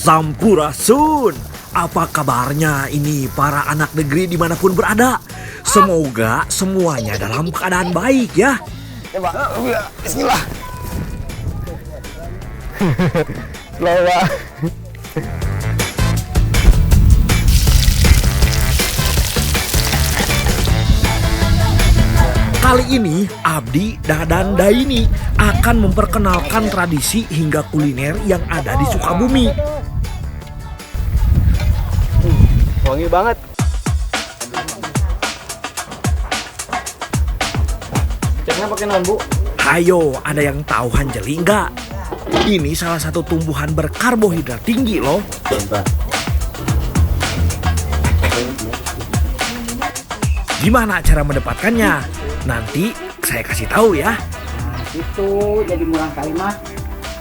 Sampurasun, apa kabarnya ini para anak negeri dimanapun berada? Semoga semuanya dalam keadaan baik ya. Coba, bismillah. Selamat. Kali ini Abdi dan Daini akan memperkenalkan tradisi hingga kuliner yang ada di Sukabumi. Wangi banget. Ceknya pakai non, Bu? Hayo, ada yang tahu hanjeli nggak? Ini salah satu tumbuhan berkarbohidrat tinggi loh. Gimana cara mendapatkannya? Nanti saya kasih tahu ya. Nah, itu jadi murah kali mah.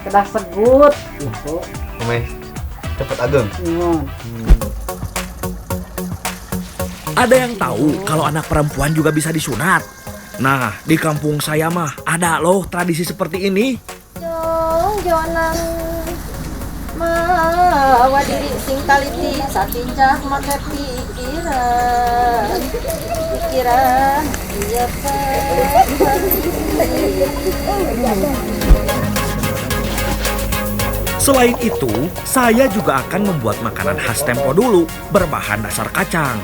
Kedah segut gitu. Omes, cepet ageng. Ada yang tahu kalau anak perempuan juga bisa disunat? Nah, di kampung saya mah ada loh tradisi seperti ini. Jonan mawa diri sing taliti satinjak make pikiran iya Selain itu, saya juga akan membuat makanan khas Tempo dulu berbahan dasar kacang.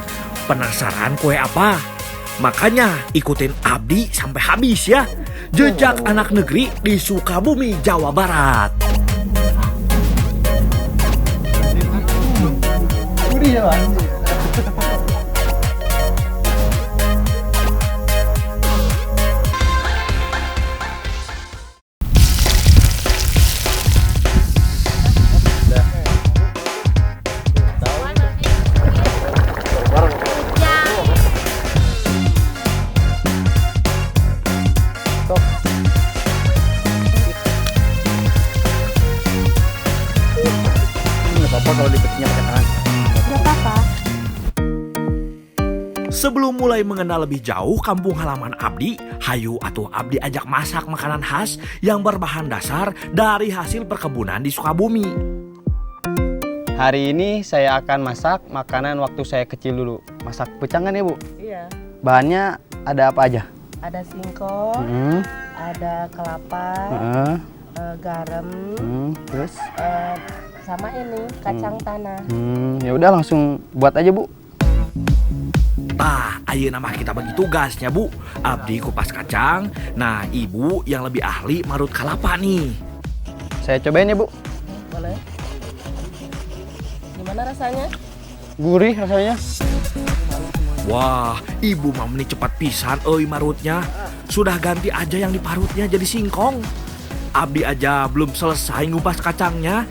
Penasaran kue apa? Makanya ikutin Abdi sampai habis ya. Jejak anak negeri di Sukabumi, Jawa Barat. Gurih ya, Bang. Kalau dipetiknya pakai tangan. Gak apa-apa. Sebelum mulai mengenal lebih jauh kampung halaman Abdi, hayu atau Abdi ajak masak makanan khas yang berbahan dasar dari hasil perkebunan di Sukabumi. Hari ini saya akan masak makanan waktu saya kecil dulu. Masak pecang kan ya, Bu? Iya. Bahannya ada apa aja? Ada singkong, ada kelapa, garam, terus? sama ini kacang tanah. Ya udah langsung buat aja, Bu. Tah, ayeuna mah kita bagi tugasnya, Bu. Abdi kupas kacang, nah Ibu yang lebih ahli marut kelapa nih. Saya cobain ya, Bu. Boleh? Gimana rasanya? Gurih rasanya. Wah, Ibu mah meni cepat pisan euy marutnya. Sudah ganti aja yang diparutnya jadi singkong. Abdi aja belum selesai ngupas kacangnya.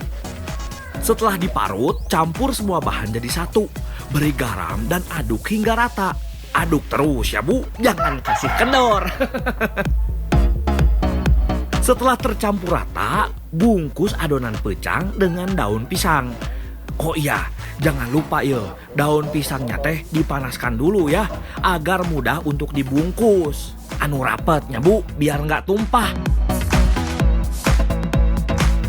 Setelah diparut, campur semua bahan jadi satu. Beri garam dan aduk hingga rata. Aduk terus ya, Bu, jangan kasih kendor. Setelah tercampur rata, bungkus adonan pecang dengan daun pisang. Oh iya, jangan lupa ya, daun pisangnya teh dipanaskan dulu ya, agar mudah untuk dibungkus. Anu rapetnya, Bu, biar nggak tumpah.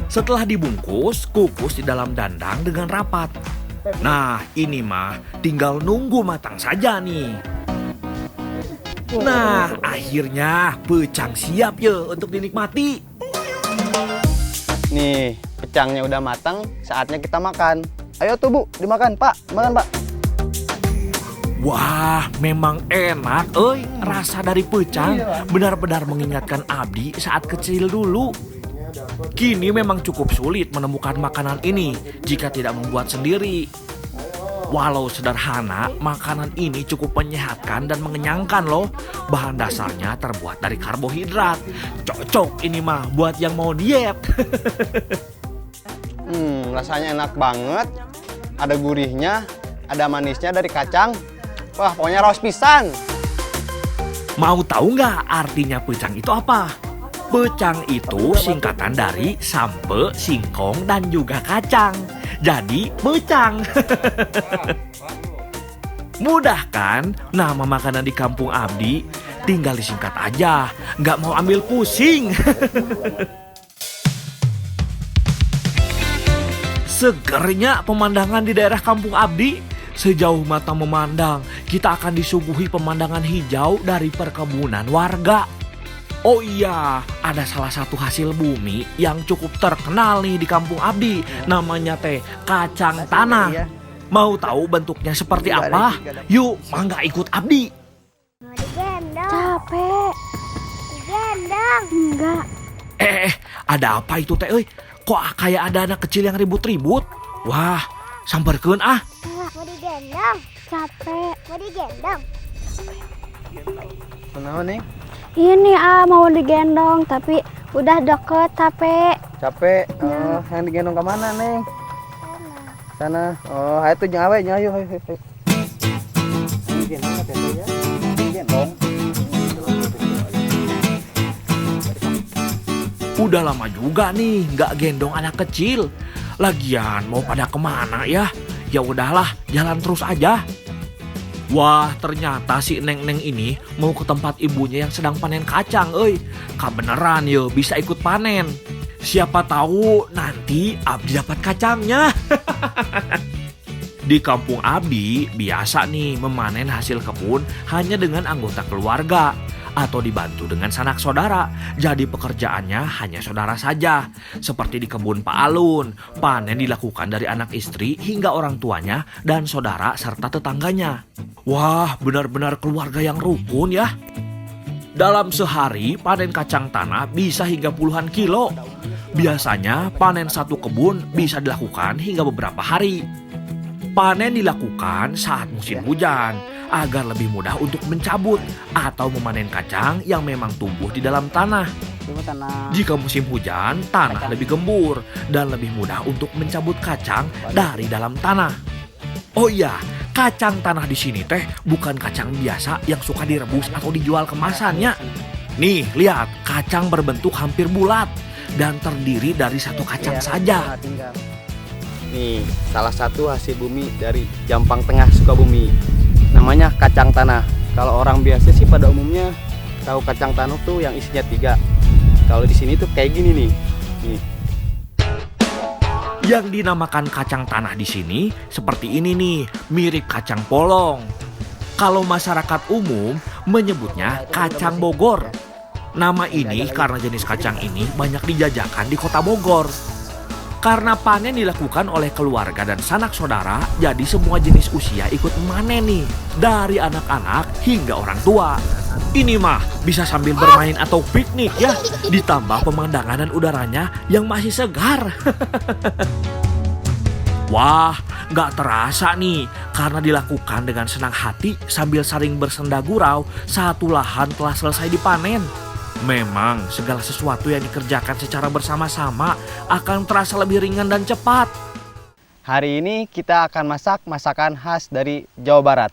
Setelah dibungkus, kukus di dalam dandang dengan rapat. Nah, ini mah tinggal nunggu matang saja nih. Nah, akhirnya pecang siap ya untuk dinikmati. Nih, pecangnya udah matang, saatnya kita makan. Ayo tuh, Bu, dimakan, Pak. Makan, Pak. Wah, memang enak, euy. Rasa dari pecang benar-benar mengingatkan Abdi saat kecil dulu. Kini memang cukup sulit menemukan makanan ini jika tidak membuat sendiri. Walau sederhana, makanan ini cukup menyehatkan dan mengenyangkan loh. Bahan dasarnya terbuat dari karbohidrat. Cocok ini mah buat yang mau diet. Rasanya enak banget. Ada gurihnya, ada manisnya dari kacang. Wah, pokoknya raos pisan. Mau tahu nggak artinya pecang itu apa? Pecang itu singkatan dari sampe, singkong, dan juga kacang. Jadi pecang. Mudah kan? Nama makanan di kampung Abdi tinggal disingkat aja. Nggak mau ambil pusing. Segernya pemandangan di daerah kampung abdi. Sejauh mata memandang, kita akan disuguhi pemandangan hijau dari perkebunan warga. Oh iya, ada salah satu hasil bumi yang cukup terkenal nih di kampung abdi. Namanya teh kacang tanah. Mau tahu bentuknya seperti apa? Yuk, mangga ikut abdi. Mau digendong. Capek. Digendong. Enggak. Ada apa itu teh? Kok kayak ada anak kecil yang ribut-ribut? Wah, samperkeun ah. Mau digendong. Capek. Mau digendong. Kenapa nih? Ini mau digendong tapi udah deket capek. Capek. Oh, yang digendong ke mana, Neng? Sana. Oh, ayo tuh nyawe, ayo. Digendong ke teteh ya. Digendong. Udah lama juga nih nggak gendong anak kecil. Lagian mau pada kemana ya? Ya udahlah, jalan terus aja. Wah, ternyata si Neng-Neng ini mau ke tempat ibunya yang sedang panen kacang, Kak beneran yo bisa ikut panen. Siapa tahu nanti Abdi dapat kacangnya. Di kampung Abdi biasa nih memanen hasil kebun hanya dengan anggota keluarga atau dibantu dengan sanak saudara. Jadi pekerjaannya hanya saudara saja. Seperti di kebun Pak Alun, panen dilakukan dari anak istri hingga orang tuanya dan saudara serta tetangganya. Wah, benar-benar keluarga yang rukun ya. Dalam sehari panen kacang tanah bisa hingga puluhan kilo. Biasanya panen satu kebun bisa dilakukan hingga beberapa hari. Panen dilakukan saat musim hujan agar lebih mudah untuk mencabut atau memanen kacang yang memang tumbuh di dalam tanah. Jika musim hujan, tanah lebih gembur dan lebih mudah untuk mencabut kacang dari dalam tanah. Oh iya, kacang tanah di sini teh bukan kacang biasa yang suka direbus atau dijual kemasannya. Nih, lihat, kacang berbentuk hampir bulat dan terdiri dari satu kacang saja. Nih, salah satu hasil bumi dari Jampang Tengah, Sukabumi. Namanya kacang tanah. Kalau orang biasa sih pada umumnya tahu kacang tanah tuh yang isinya 3. Kalau di sini tuh kayak gini nih. Nih. Yang dinamakan kacang tanah di sini seperti ini nih, mirip kacang polong. Kalau masyarakat umum menyebutnya kacang Bogor. Nama ini karena jenis kacang ini banyak dijajakan di kota Bogor. Karena panen dilakukan oleh keluarga dan sanak saudara, jadi semua jenis usia ikut memanen nih. Dari anak-anak hingga orang tua. Ini mah bisa sambil bermain atau piknik ya. Ditambah pemandangan dan udaranya yang masih segar. Wah, gak terasa nih. Karena dilakukan dengan senang hati sambil saling bersenda gurau, satu lahan telah selesai dipanen. Memang segala sesuatu yang dikerjakan secara bersama-sama akan terasa lebih ringan dan cepat. Hari ini kita akan masak masakan khas dari Jawa Barat.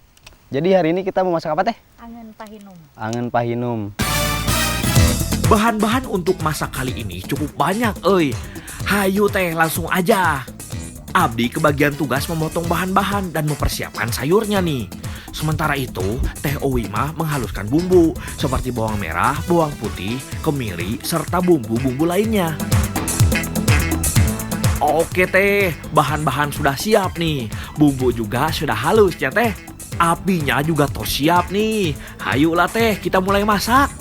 Jadi hari ini kita mau masak apa teh? Angen pahinum. Angen pahinum. Bahan-bahan untuk masak kali ini cukup banyak, Hayu teh langsung aja. Abdi kebagian tugas memotong bahan-bahan dan mempersiapkan sayurnya nih. Sementara itu, Teh Owi mah menghaluskan bumbu seperti bawang merah, bawang putih, kemiri, serta bumbu-bumbu lainnya. Oke teh, bahan-bahan sudah siap nih. Bumbu juga sudah halus ya teh. Apinya juga siap nih. Hayulah teh, kita mulai masak.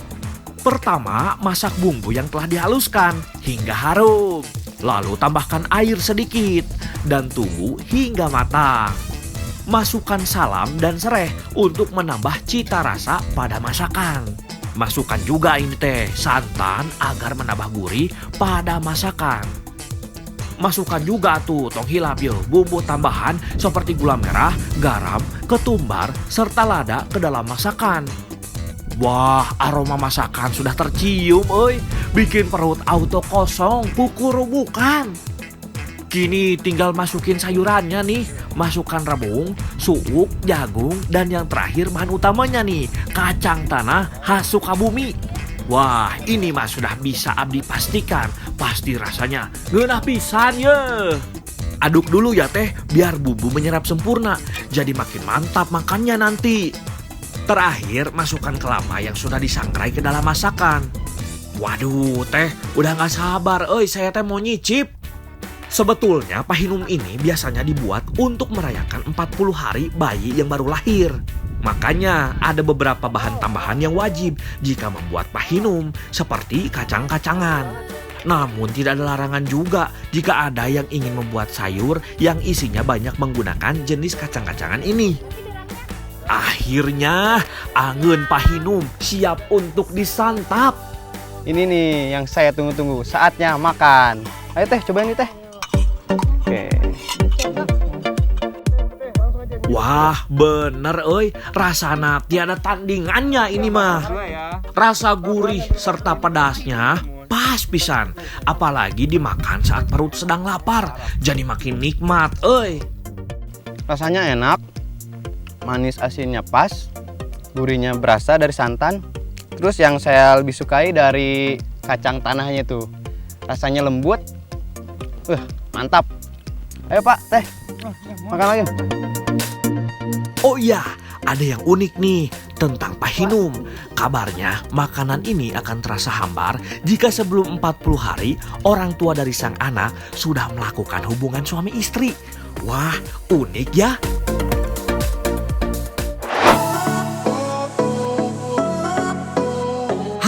Pertama, masak bumbu yang telah dihaluskan hingga harum. Lalu tambahkan air sedikit dan tunggu hingga matang. Masukkan salam dan sereh untuk menambah cita rasa pada masakan. Masukkan juga ini teh santan agar menambah gurih pada masakan. Masukkan juga tuh tong hilap yo bumbu tambahan seperti gula merah, garam, ketumbar, serta lada ke dalam masakan. Wah, aroma masakan sudah tercium, bikin perut auto kosong, kukur bukan. Kini tinggal masukin sayurannya nih, masukkan rebung, suuk, jagung, dan yang terakhir bahan utamanya nih, kacang tanah khas Sukabumi. Wah, ini mah sudah bisa Abdi pastikan, pasti rasanya ngeunah pisan ye. Aduk dulu ya teh, biar bumbu menyerap sempurna, jadi makin mantap makannya nanti. Terakhir, masukkan kelapa yang sudah disangrai ke dalam masakan. Waduh, teh, udah gak sabar, saya teh mau nyicip. Sebetulnya pahinum ini biasanya dibuat untuk merayakan 40 hari bayi yang baru lahir. Makanya ada beberapa bahan tambahan yang wajib jika membuat pahinum, seperti kacang-kacangan. Namun tidak ada larangan juga jika ada yang ingin membuat sayur yang isinya banyak menggunakan jenis kacang-kacangan ini. Akhirnya angeun pahinum siap untuk disantap. Ini nih yang saya tunggu-tunggu, saatnya makan. Ayo teh, cobain nih teh. Oke. Wah, bener euy, rasana tiada tandingannya ini mah. Rasa gurih serta pedasnya pas pisan, apalagi dimakan saat perut sedang lapar, jadi makin nikmat euy. Rasanya enak, manis asinnya pas, gurihnya berasa dari santan. Terus yang saya lebih sukai dari kacang tanahnya tuh, rasanya lembut. Mantap. Ayo Pak, teh, makan lagi. Oh iya, ada yang unik nih tentang pahinum. Kabarnya makanan ini akan terasa hambar jika sebelum 40 hari orang tua dari sang anak sudah melakukan hubungan suami istri. Wah, unik ya.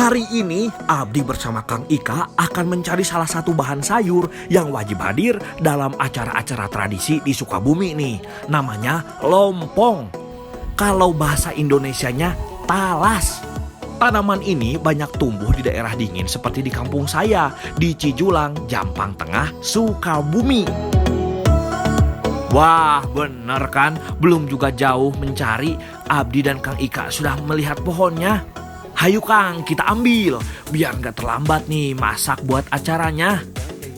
Hari ini, Abdi bersama Kang Ika akan mencari salah satu bahan sayur yang wajib hadir dalam acara-acara tradisi di Sukabumi nih. Namanya lompong. Kalau bahasa Indonesianya, talas. Tanaman ini banyak tumbuh di daerah dingin seperti di kampung saya, di Cijulang, Jampang Tengah, Sukabumi. Wah, bener kan? Belum juga jauh mencari, Abdi dan Kang Ika sudah melihat pohonnya. Hayu Kang, kita ambil, biar gak terlambat nih masak buat acaranya.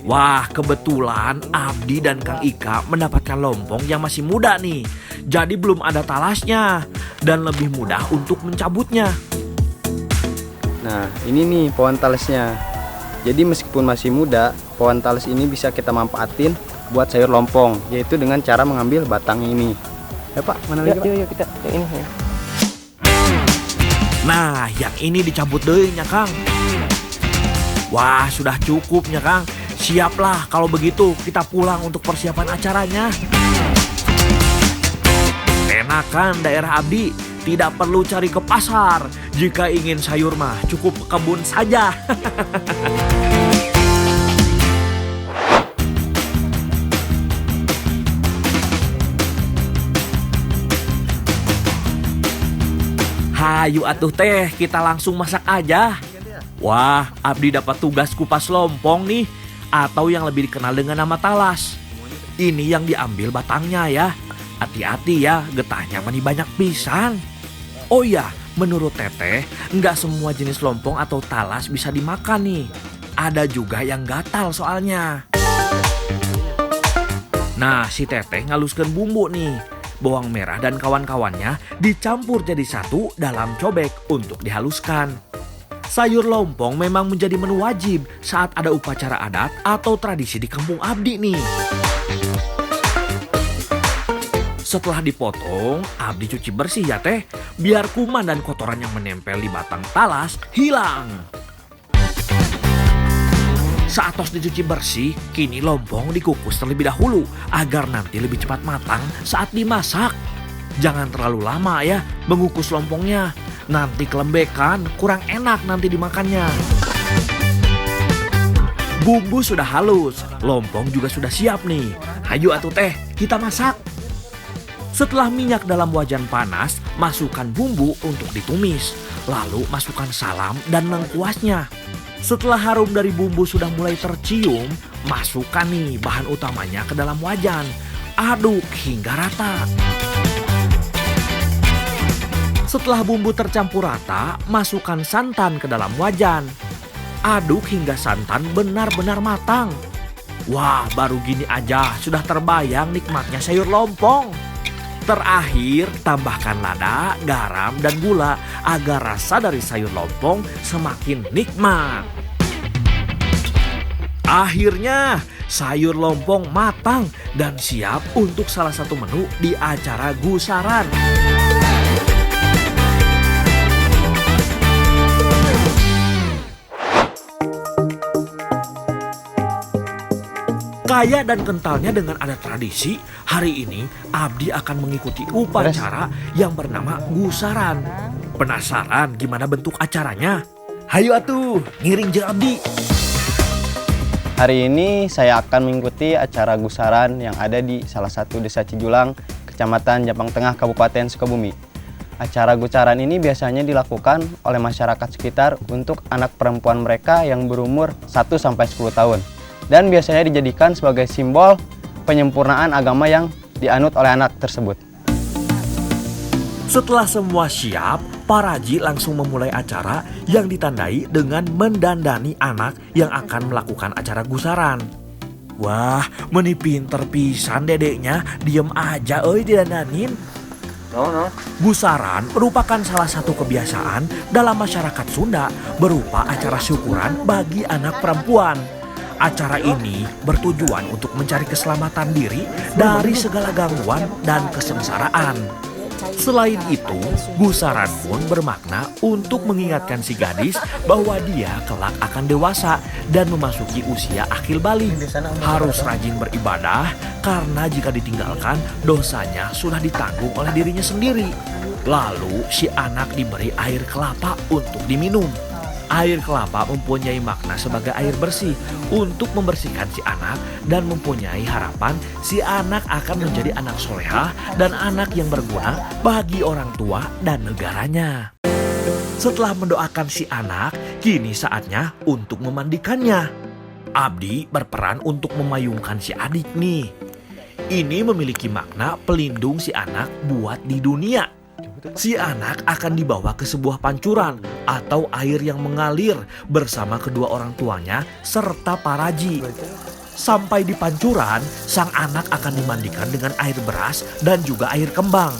Wah, kebetulan Abdi dan Kang Ika mendapatkan lompong yang masih muda nih. Jadi belum ada talasnya dan lebih mudah untuk mencabutnya. Nah, ini nih pohon talesnya. Jadi meskipun masih muda, pohon tales ini bisa kita manfaatin buat sayur lompong, yaitu dengan cara mengambil batangnya ini. Ya Pak, mana lagi Pak? Yuk, kita yang ini. Ya. Nah, yang ini dicabut deh nya Kang. Wah, sudah cukupnya Kang. Siaplah kalau begitu kita pulang untuk persiapan acaranya. Enak kan daerah Abdi? Tidak perlu cari ke pasar. Jika ingin sayur mah cukup ke kebun saja. Hayu atuh teh, kita langsung masak aja. Wah, Abdi dapat tugas kupas lompong nih, atau yang lebih dikenal dengan nama talas. Ini yang diambil batangnya ya. Hati-hati ya, getahnya mani banyak pisan. Oh iya, menurut Teteh, nggak semua jenis lompong atau talas bisa dimakan nih. Ada juga yang gatal soalnya. Nah, si Teteh ngaluskan bumbu nih. Bawang merah dan kawan-kawannya dicampur jadi satu dalam cobek untuk dihaluskan. Sayur lompong memang menjadi menu wajib saat ada upacara adat atau tradisi di kampung Abdi nih. Setelah dipotong, Abdi cuci bersih ya teh, biar kuman dan kotoran yang menempel di batang talas hilang. Saat tos dicuci bersih, kini lompong dikukus terlebih dahulu agar nanti lebih cepat matang saat dimasak. Jangan terlalu lama ya mengukus lompongnya, nanti kelembekan kurang enak nanti dimakannya. Bumbu sudah halus, lompong juga sudah siap nih. Hayu atuh teh, kita masak. Setelah minyak dalam wajan panas, masukkan bumbu untuk ditumis. Lalu masukkan salam dan lengkuasnya. Setelah harum dari bumbu sudah mulai tercium, masukkan nih bahan utamanya ke dalam wajan. Aduk hingga rata. Setelah bumbu tercampur rata, masukkan santan ke dalam wajan. Aduk hingga santan benar-benar matang. Wah, baru gini aja sudah terbayang nikmatnya sayur lompong. Terakhir, tambahkan lada, garam, dan gula agar rasa dari sayur lompong semakin nikmat. Akhirnya, sayur lompong matang dan siap untuk salah satu menu di acara gusaran. Kaya dan kentalnya dengan adat tradisi, hari ini Abdi akan mengikuti upacara yang bernama gusaran. Penasaran gimana bentuk acaranya? Hayu atuh, ngiring jeung Abdi. Hari ini saya akan mengikuti acara gusaran yang ada di salah satu desa Cijulang, Kecamatan Jampang Tengah, Kabupaten Sukabumi. Acara gusaran ini biasanya dilakukan oleh masyarakat sekitar untuk anak perempuan mereka yang berumur 1-10 tahun. Dan biasanya dijadikan sebagai simbol penyempurnaan agama yang dianut oleh anak tersebut. Setelah semua siap, Paraji langsung memulai acara yang ditandai dengan mendandani anak yang akan melakukan acara gusaran. Wah, meni pinter pisan dedeknya, diem aja euy didandanin. Gusaran merupakan salah satu kebiasaan dalam masyarakat Sunda berupa acara syukuran bagi anak perempuan. Acara ini bertujuan untuk mencari keselamatan diri dari segala gangguan dan kesengsaraan. Selain itu, gusaran pun bermakna untuk mengingatkan si gadis bahwa dia kelak akan dewasa dan memasuki usia akil balik. Harus rajin beribadah karena jika ditinggalkan, dosanya sudah ditanggung oleh dirinya sendiri. Lalu si anak diberi air kelapa untuk diminum. Air kelapa mempunyai makna sebagai air bersih untuk membersihkan si anak dan mempunyai harapan si anak akan menjadi anak solehah dan anak yang berguna bagi orang tua dan negaranya. Setelah mendoakan si anak, kini saatnya untuk memandikannya. Abdi berperan untuk memayungkan si adik nih. Ini memiliki makna pelindung si anak buat di dunia. Si anak akan dibawa ke sebuah pancuran atau air yang mengalir bersama kedua orang tuanya serta Paraji. Sampai di pancuran, sang anak akan dimandikan dengan air beras dan juga air kembang.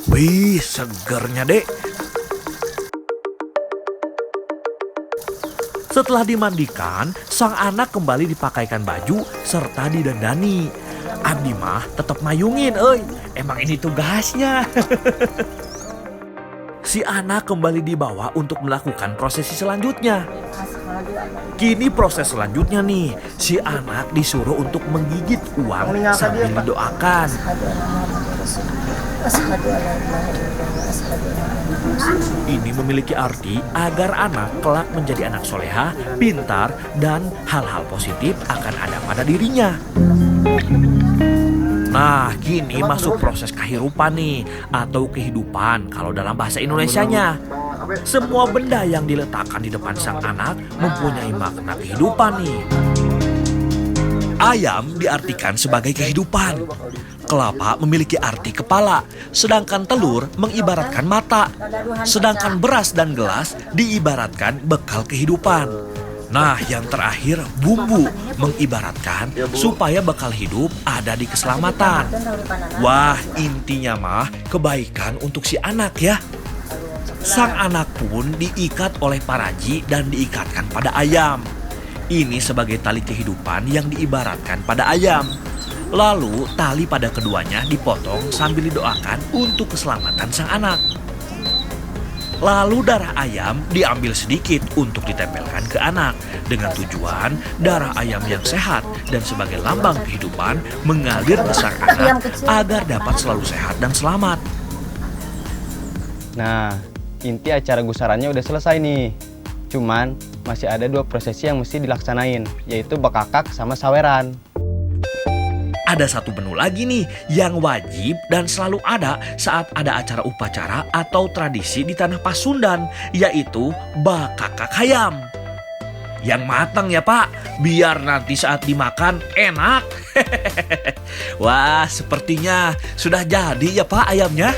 Wih, segernya dek. Setelah dimandikan, sang anak kembali dipakaikan baju serta didandani. Abdi mah tetap mayungin, emang ini tugasnya. Si anak kembali dibawa untuk melakukan prosesi selanjutnya. Kini proses selanjutnya nih, si anak disuruh untuk menggigit uang sambil didoakan. Ini memiliki arti agar anak kelak menjadi anak soleha, pintar, dan hal-hal positif akan ada pada dirinya. Nah, kini masuk proses kehidupan nih, atau kehidupan kalau dalam bahasa Indonesianya. Semua benda yang diletakkan di depan sang anak mempunyai makna kehidupan nih. Ayam diartikan sebagai kehidupan. Kelapa memiliki arti kepala, sedangkan telur mengibaratkan mata. Sedangkan beras dan gelas diibaratkan bekal kehidupan. Nah, yang terakhir bumbu mengibaratkan supaya bekal hidup ada di keselamatan. Wah, intinya mah kebaikan untuk si anak ya. Sang anak pun diikat oleh Paraji dan diikatkan pada ayam. Ini sebagai tali kehidupan yang diibaratkan pada ayam. Lalu tali pada keduanya dipotong sambil didoakan untuk keselamatan sang anak. Lalu darah ayam diambil sedikit untuk ditempelkan ke anak dengan tujuan darah ayam yang sehat dan sebagai lambang kehidupan mengalir ke sang anak agar dapat selalu sehat dan selamat. Nah, inti acara gusarannya udah selesai nih. Cuman masih ada 2 prosesi yang mesti dilaksanain, yaitu bekakak sama saweran. Ada satu menu lagi nih yang wajib dan selalu ada saat ada acara upacara atau tradisi di tanah Pasundan, yaitu bakakak ayam. Yang matang ya Pak, biar nanti saat dimakan enak. Wah, sepertinya sudah jadi ya Pak ayamnya.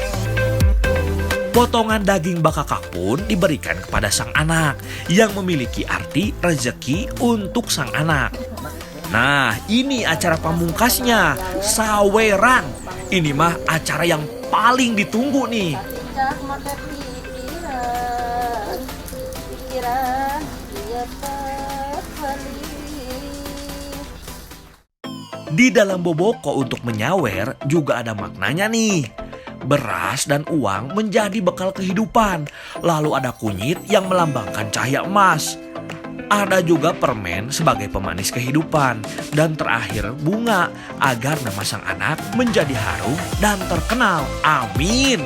Potongan daging bakakak pun diberikan kepada sang anak yang memiliki arti rezeki untuk sang anak. Nah, ini acara pamungkasnya, saweran. Ini mah acara yang paling ditunggu nih. Di dalam boboko untuk menyawer juga ada maknanya nih. Beras dan uang menjadi bekal kehidupan. Lalu ada kunyit yang melambangkan cahaya emas. Ada juga permen sebagai pemanis kehidupan. Dan terakhir bunga agar nama sang anak menjadi harum dan terkenal. Amin.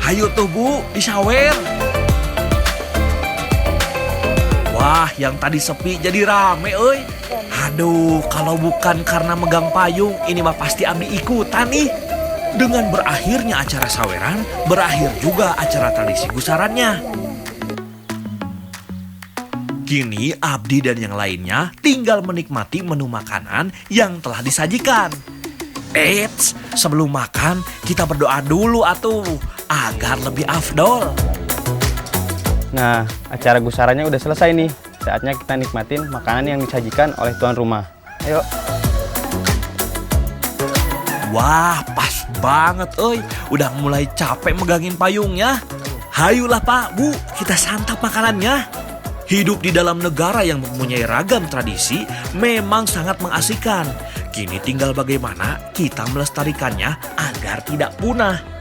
Hayu tuh Bu, disawer. Wah, yang tadi sepi jadi rame euy. Aduh, kalau bukan karena megang payung, ini mah pasti Abdi ikutan nih. Dengan berakhirnya acara saweran, berakhir juga acara tradisi gusarannya. Kini Abdi dan yang lainnya tinggal menikmati menu makanan yang telah disajikan. Eits, sebelum makan kita berdoa dulu atuh, agar lebih afdol. Nah, acara gusarannya udah selesai nih. Saatnya kita nikmatin makanan yang disajikan oleh tuan rumah. Ayo. Wah, pas banget euy. Udah mulai capek megangin payungnya. Hayulah Pak, Bu, kita santap makanannya. Hidup di dalam negara yang mempunyai ragam tradisi memang sangat mengasihkan. Kini tinggal bagaimana kita melestarikannya agar tidak punah.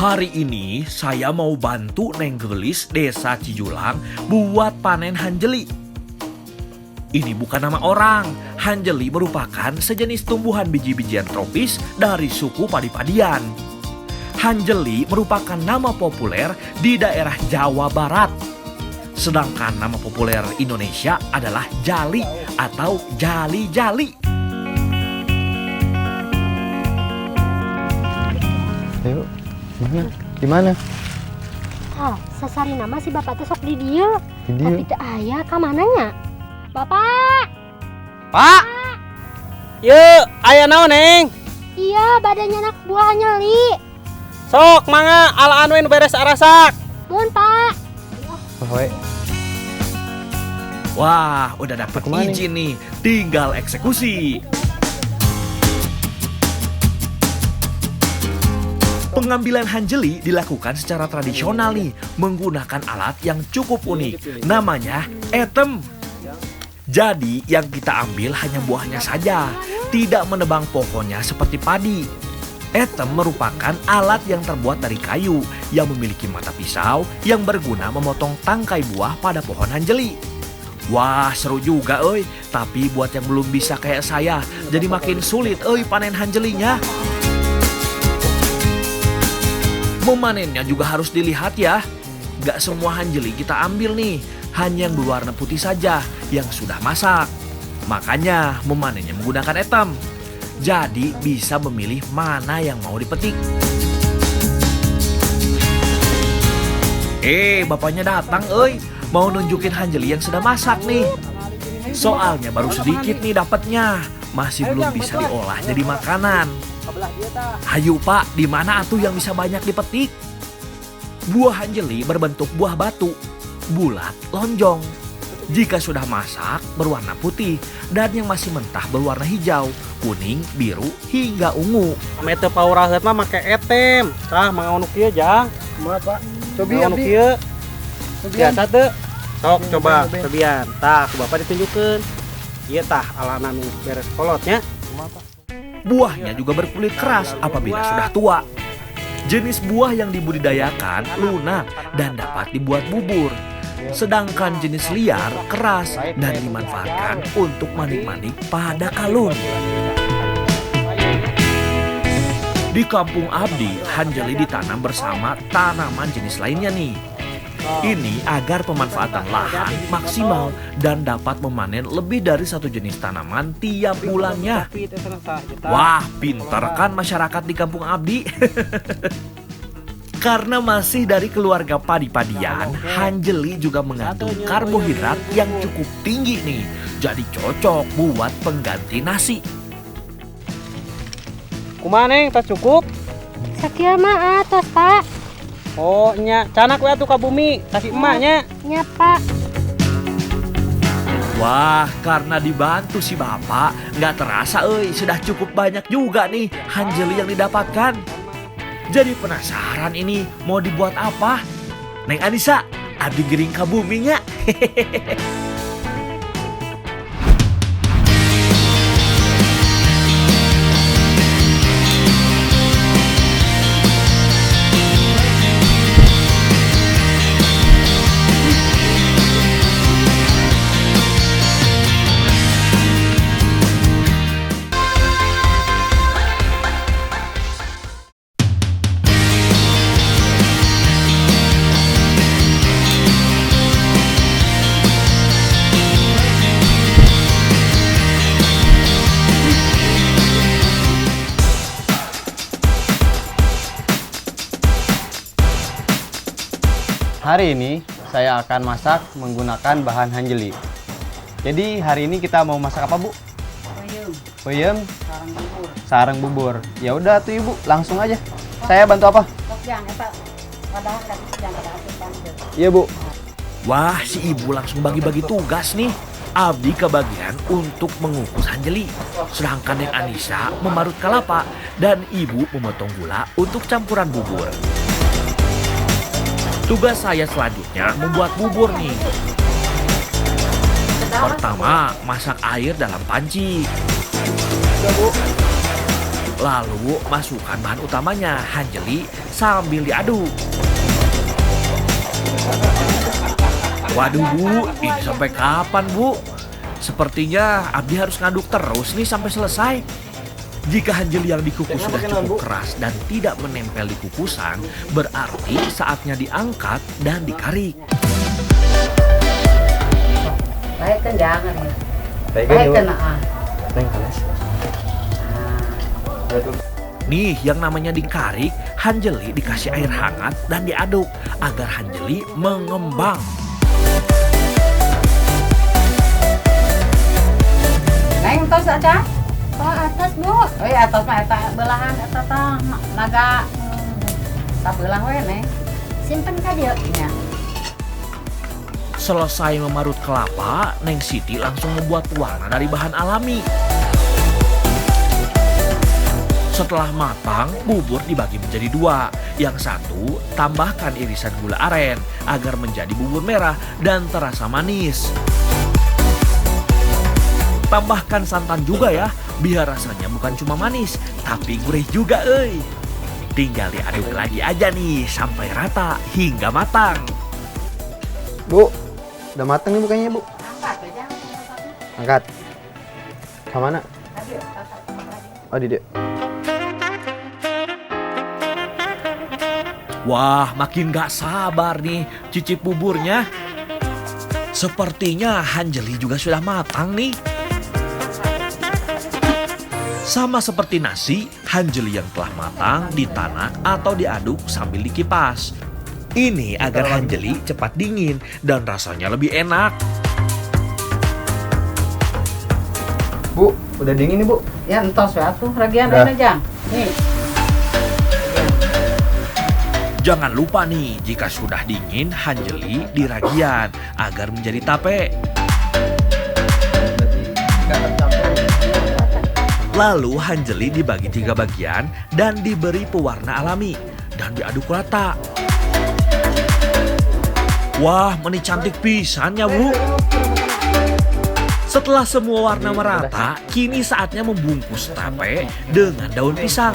Hari ini saya mau bantu Neng Gelis Desa Cijulang buat panen hanjeli. Ini bukan nama orang. Hanjeli merupakan sejenis tumbuhan biji-bijian tropis dari suku padi-padian. Hanjeli merupakan nama populer di daerah Jawa Barat. Sedangkan nama populer Indonesia adalah jali atau jali-jali. Ayo. Di mana? Ah, sasari nama si bapak teh sok di dieu. Di dieu. Tapi teu aya ka mananya? Bapak. Pak. Yuk, aya naon, Neng? Iya, badannya anak buah Hanjeli. Sok, mangga alaan we nu beres arasak. Mun, Pak. Wah, udah dapet Kemana izin nih, tinggal eksekusi. Pengambilan hanjeli dilakukan secara tradisional nih, menggunakan alat yang cukup unik, namanya etem. Jadi yang kita ambil hanya buahnya saja, tidak menebang pohonnya seperti padi. Etem merupakan alat yang terbuat dari kayu yang memiliki mata pisau yang berguna memotong tangkai buah pada pohon hanjeli. Wah, seru juga euy, tapi buat yang belum bisa kayak saya, jadi makin sulit euy panen hanjelinya. Memanennya juga harus dilihat ya. Gak semua hanjeli kita ambil nih, hanya yang berwarna putih saja yang sudah masak. Makanya memanennya menggunakan etem. Jadi bisa memilih mana yang mau dipetik. Bapaknya datang euy, mau nunjukin hanjeli yang sudah masak nih. Soalnya baru sedikit nih dapatnya, masih belum bisa diolah jadi makanan. Hayu Pak, di mana atuh yang bisa banyak dipetik? Buah hanjeli berbentuk buah batu, bulat, lonjong. Jika sudah masak, berwarna putih, dan yang masih mentah berwarna hijau, kuning, biru, hingga ungu. Mete pauraheut mah make etem. Tah mangaunu kieu jang. Kumaha, Pak? Cobi Mangaunu abdi. kieu. Biasa teu? Sok Cobi, coba cobi. cobian. Tah ku Bapak ditunjukkeun. Ieu tah alana nu beres kolotnya. Buahnya juga berkulit keras apabila sudah tua. Jenis buah yang dibudidayakan lunak dan dapat dibuat bubur. Sedangkan jenis liar keras dan dimanfaatkan untuk manik-manik pada kalung. Di kampung Abdi, hanjeli ditanam bersama tanaman jenis lainnya nih. Ini agar pemanfaatan lahan maksimal dan dapat memanen lebih dari satu jenis tanaman tiap bulannya. Wah, pinter kan masyarakat di kampung Abdi? Karena masih dari keluarga padi-padian, hanjeli juga mengandung karbohidrat yang cukup tinggi nih. Jadi cocok buat pengganti nasi. Kumaha Neng, tah cukup? Sakieu mah atos, Pak. Oh, nya canak we atuh ka bumi, kasih emaknya. Nya, Pak. Wah, karena dibantu si bapak, nggak terasa sudah cukup banyak juga nih hanjeli yang didapatkan. Jadi penasaran ini mau dibuat apa? Neng Anissa, abdi giring ka buminya. Hari ini saya akan masak menggunakan bahan hanjeli. Jadi hari ini kita mau masak apa, Bu? Peyem, sarang bubur. Ya udah tuh Ibu, langsung aja. Saya bantu apa? Iya, Bu. Wah, si ibu langsung bagi-bagi tugas nih. Abdi kebagian untuk mengukus hanjeli, sedangkan yang Anissa memarut kelapa dan ibu memotong gula untuk campuran bubur. Tugas saya selanjutnya membuat bubur nih. Pertama, masak air dalam panci. Lalu masukkan bahan utamanya, hanjeli, sambil diaduk. Waduh Bu, ini sampai kapan Bu? Sepertinya Abdi harus ngaduk terus nih sampai selesai. Jika hanjeli yang dikukus sudah cukup keras dan tidak menempel di kukusan, berarti saatnya diangkat dan dikarik. Baik kan jangan ya. Baik kan Nih, yang namanya dikarik, hanjeli dikasih air hangat dan diaduk agar hanjeli mengembang. Neng tos aja. Oh, atas, Bu. Oh iya atas mah eta belahan eta tah naga. Tak belah we neng. Simpen ka dieu. Nya. Selesai memarut kelapa, Neng Siti langsung membuat warna dari bahan alami. Setelah matang, bubur dibagi menjadi dua. Yang satu, tambahkan irisan gula aren agar menjadi bubur merah dan terasa manis. Tambahkan santan juga ya, biar rasanya bukan cuma manis, tapi gurih juga euy. Tinggal diaduk lagi aja nih sampai rata hingga matang. Bu, udah mateng nih bukannya, Bu? Angkat aja. Angkat. Kemana? Oh, di dia. Wah, makin gak sabar nih cicip buburnya. Sepertinya hanjeli juga sudah matang nih. Sama seperti nasi, hanjeli yang telah matang ditanak atau diaduk sambil dikipas. Ini agar hanjeli cepat dingin dan rasanya lebih enak. Bu, udah dingin nih, Bu. Ya entos ya tuh ragian Udah. aja. Nih. Jangan lupa nih, jika sudah dingin, hanjeli diragian agar menjadi tape. Lalu hanjeli dibagi 3 bagian dan diberi pewarna alami dan diaduk rata. Wah, meni cantik pisan ya Bu. Setelah semua warna merata, kini saatnya membungkus tape dengan daun pisang.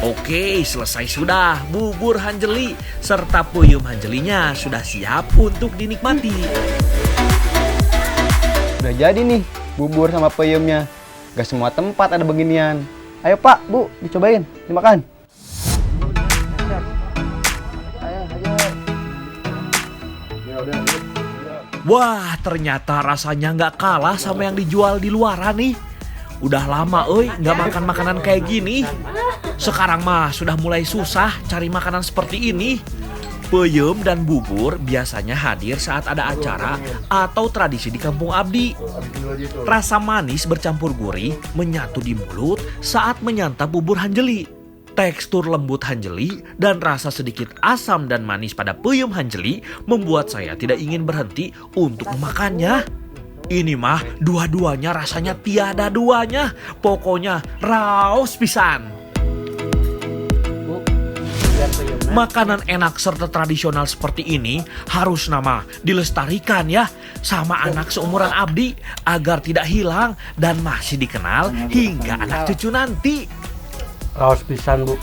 Oke, selesai sudah. Bubur hanjeli serta puyum hanjelinya sudah siap untuk dinikmati. Udah jadi nih bubur sama peyemnya. Gak semua tempat ada beginian. Ayo Pak, Bu, dicobain, dimakan. Wah, ternyata rasanya nggak kalah sama yang dijual di luaran nih. Udah lama nggak makan makanan kayak gini. Sekarang mah sudah mulai susah cari makanan seperti ini. Peyem dan bubur biasanya hadir saat ada acara atau tradisi di kampung Abdi. Rasa manis bercampur gurih menyatu di mulut saat menyantap bubur hanjeli. Tekstur lembut hanjeli dan rasa sedikit asam dan manis pada peyem hanjeli membuat saya tidak ingin berhenti untuk memakannya. Ini mah dua-duanya rasanya tiada duanya. Pokoknya raos pisan. Makanan enak serta tradisional seperti ini harus dilestarikan ya sama anak seumuran Abdi agar tidak hilang dan masih dikenal hingga anak cucu nanti. Raos pisan, Bu.